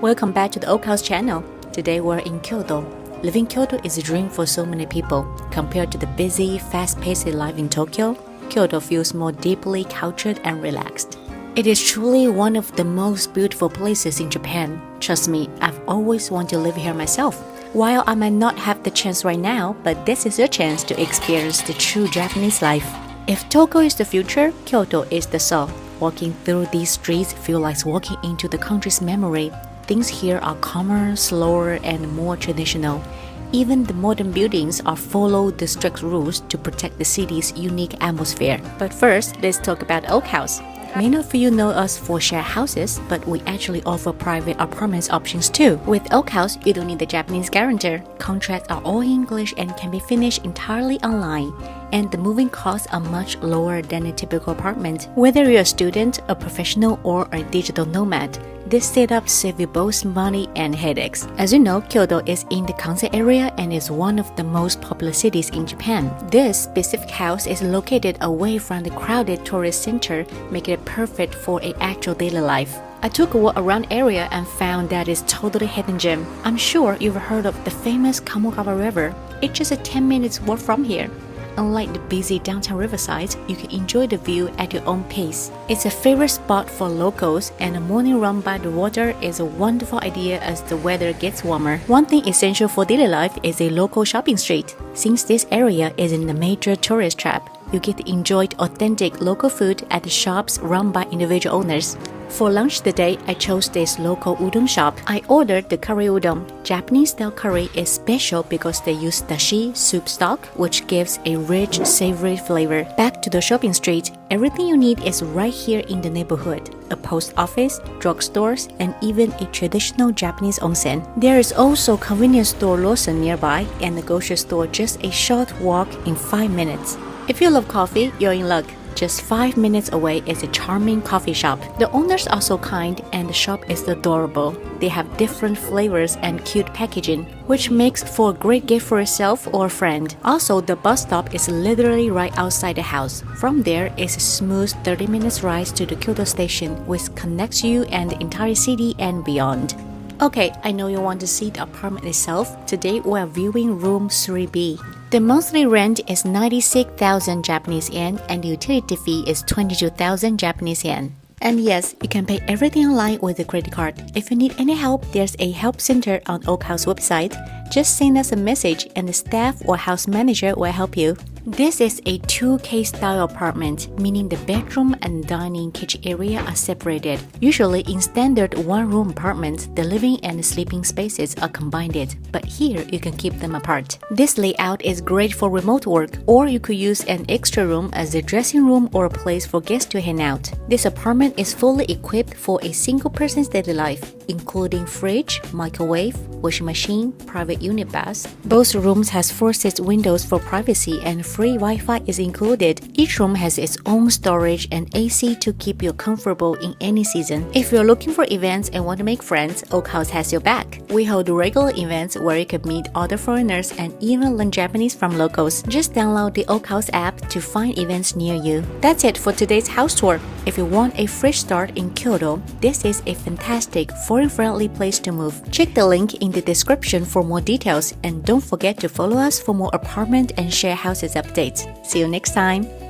Welcome back to the Oak House channel. Today we're in Kyoto. Living Kyoto is a dream for so many people. Compared to the busy, fast-paced life in Tokyo, Kyoto feels more deeply cultured and relaxed. It is truly one of the most beautiful places in Japan. Trust me, I've always wanted to live here myself. While I might not have the chance right now, but this is your chance to experience the true Japanese life. If Tokyo is the future, Kyoto is the soul. Walking through these streets feels like walking into the country's memory. Things here are calmer, slower, and more traditional. Even the modern buildings are follow the strict rules to protect the city's unique atmosphere. But first, let's talk about Oak House. Many of you know us for share houses, but we actually offer private apartments options too. With Oak House, you don't need the Japanese guarantor. Contracts are all English and can be finished entirely online. And the moving costs are much lower than a typical apartment. Whether you're a student, a professional, or a digital nomad, this setup saves you both money and headaches. As you know, Kyoto is in the Kansai area and is one of the most popular cities in Japan. This specific house is located away from the crowded tourist center, making it perfect for an actual daily life. I took a walk around area and found that it's totally hidden gem. I'm sure you've heard of the famous Kamogawa River. It's just a 10 minutes walk from here. Unlike the busy downtown riverside, you can enjoy the view at your own pace. It's a favorite spot for locals, and a morning run by the water is a wonderful idea as the weather gets warmer. One thing essential for daily life is a local shopping street. Since this area is in a major tourist trap, you get to enjoy authentic local food at the shops run by individual owners. For lunch today, I chose this local udon shop. I ordered the curry udon. Japanese-style curry is special because they use dashi soup stock, which gives a rich, savory flavor. Back to the shopping street, everything you need is right here in the neighborhood. A post office, drugstores, and even a traditional Japanese onsen. There is also convenience store Lawson nearby and a grocery store just a short walk in 5 minutes. If you love coffee, you're in luck. Just 5 minutes away is a charming coffee shop. The owners are so kind and the shop is adorable. They have different flavors and cute packaging, which makes for a great gift for yourself or a friend. Also, the bus stop is literally right outside the house. From there is a smooth 30 minutes ride to the Kyoto station, which connects you and the entire city and beyond. Okay, I know you want to see the apartment itself. Today we are viewing room 3B. The monthly rent is 96,000 Japanese yen and the utility fee is 22,000 Japanese yen. And yes, you can pay everything online with a credit card. If you need any help, there's a help center on Oak House website. Just send us a message and the staff or house manager will help you. This is a 2K style apartment, meaning the bedroom and dining kitchen area are separated. Usually in standard one-room apartments, the living and sleeping spaces are combined, but here you can keep them apart. This layout is great for remote work, or you could use an extra room as a dressing room or a place for guests to hang out. This apartment is fully equipped for a single person's daily life, including fridge, microwave, washing machine, private unit bath. Both rooms has 4-6 windows for privacy and free Wi-Fi is included. Each room has its own storage and AC to keep you comfortable in any season. If you're looking for events and want to make friends, Oak House has your back. We hold regular events where you can meet other foreigners and even learn Japanese from locals. Just download the Oak House app to find events near you. That's it for today's house tour. If you want a fresh start in Kyoto, this is a fantastic foreign-friendly place to move. Check the link in the description for more details and don't forget to follow us for more apartment and share houses updates. See you next time!